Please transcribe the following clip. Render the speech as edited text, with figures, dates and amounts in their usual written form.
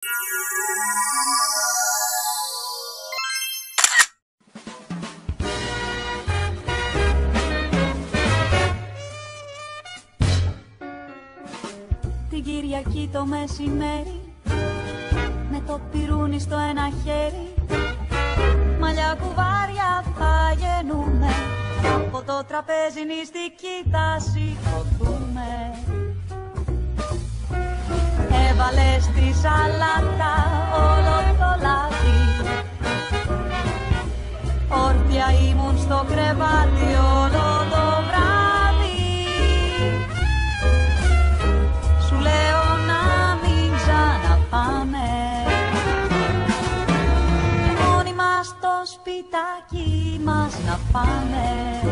Την Κυριακή το μεσημέρι, με το πυρούνι στο ένα χέρι, μαλλιά κουβάρια θα γεννούμε, από το τραπέζι νηστική θα σηκωθούμε. Έβαλε στη σαλάτα όλο το λάδι, όρθια ήμουν στο κρεβάτι όλο το βράδυ. Σου λέω να μην ξαναπάμε, μόνοι μας στο σπιτάκι μας να πάμε.